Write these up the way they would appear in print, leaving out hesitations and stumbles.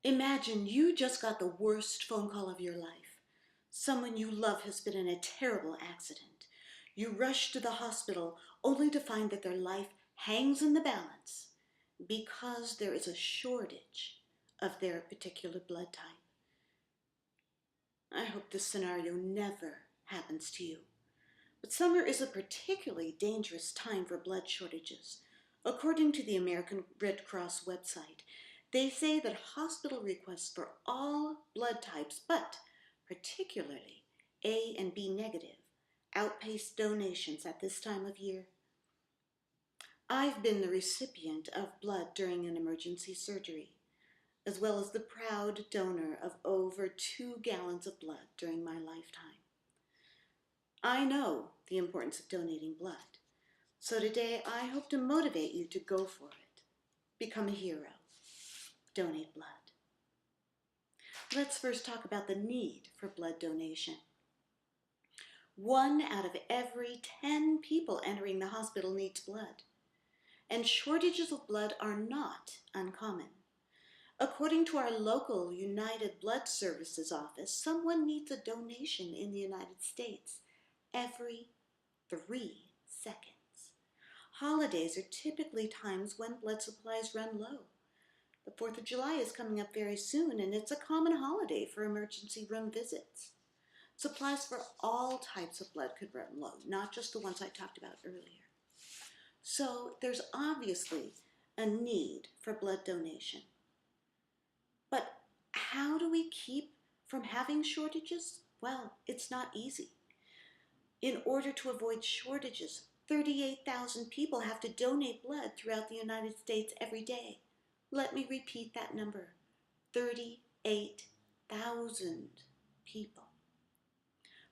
Imagine you just got the worst phone call of your life. Someone you love has been in a terrible accident. You rush to the hospital only to find that their life hangs in the balance because there is a shortage of their particular blood type. I hope this scenario never happens to you. But summer is a particularly dangerous time for blood shortages. According to the American Red Cross website, they say that hospital requests for all blood types, but particularly A and B negative, outpace donations at this time of year. I've been the recipient of blood during an emergency surgery, as well as the proud donor of over 2 gallons of blood during my lifetime. I know the importance of donating blood, so today I hope to motivate you to go for it. Become a hero. Donate blood. Let's first talk about the need for blood donation. 1 out of every 10 people entering the hospital needs blood, and shortages of blood are not uncommon. According to our local United Blood Services office, someone needs a donation in the United States every 3 seconds. Holidays are typically times when blood supplies run low. The 4th of July is coming up very soon, and it's a common holiday for emergency room visits. Supplies for all types of blood could run low, not just the ones I talked about earlier. So there's obviously a need for blood donation. But how do we keep from having shortages? Well, it's not easy. In order to avoid shortages, 38,000 people have to donate blood throughout the United States every day. Let me repeat that number, 38,000 people.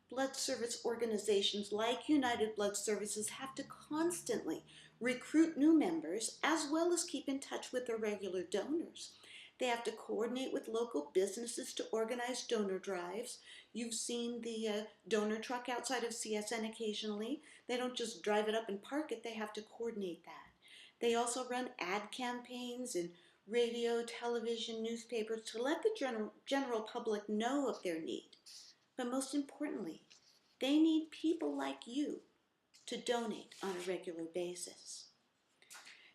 Blood service organizations like United Blood Services have to constantly recruit new members as well as keep in touch with their regular donors. They have to coordinate with local businesses to organize donor drives. You've seen the donor truck outside of CSN occasionally. They don't just drive it up and park it, they have to coordinate that. They also run ad campaigns in radio, television, newspapers to let the general public know of their need. But most importantly, they need people like you to donate on a regular basis.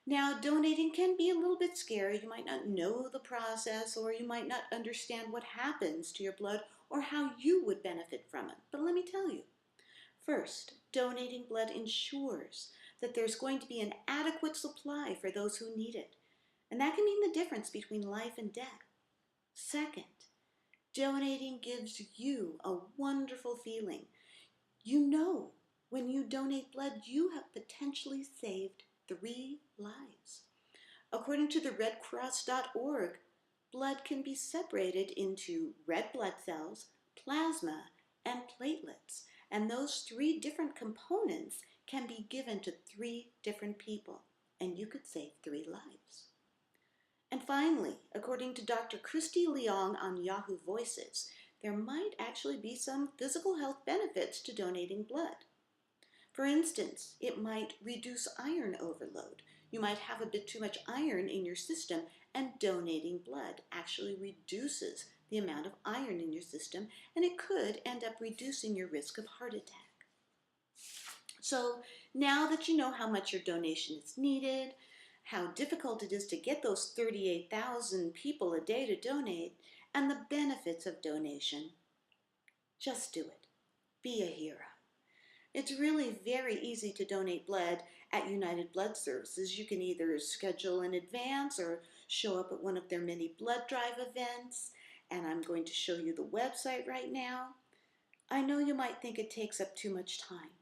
Now, donating can be a little bit scary. You might not know the process, or you might not understand what happens to your blood or how you would benefit from it. But let me tell you. First, donating blood ensures that there's going to be an adequate supply for those who need it. And that can mean the difference between life and death. Second, donating gives you a wonderful feeling. You know, when you donate blood, you have potentially saved 3 lives. According to the redcross.org, blood can be separated into red blood cells, plasma, and platelets. And those 3 different components can be given to 3 different people, and you could save 3 lives. And finally, according to Dr. Christy Leong on Yahoo Voices, there might actually be some physical health benefits to donating blood. For instance, it might reduce iron overload. You might have a bit too much iron in your system, and donating blood actually reduces the amount of iron in your system, and it could end up reducing your risk of heart attack. So now that you know how much your donation is needed, how difficult it is to get those 38,000 people a day to donate, and the benefits of donation, just do it. Be a hero. It's really very easy to donate blood at United Blood Services. You can either schedule in advance or show up at one of their many blood drive events, and I'm going to show you the website right now. I know you might think it takes up too much time,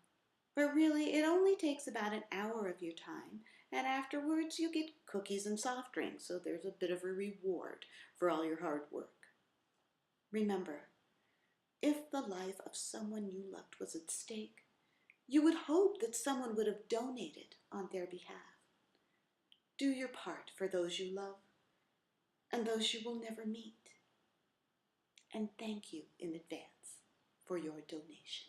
but really it only takes about an hour of your time, and afterwards you get cookies and soft drinks, so there's a bit of a reward for all your hard work. Remember, if the life of someone you loved was at stake, you would hope that someone would have donated on their behalf. Do your part for those you love and those you will never meet. And thank you in advance for your donation.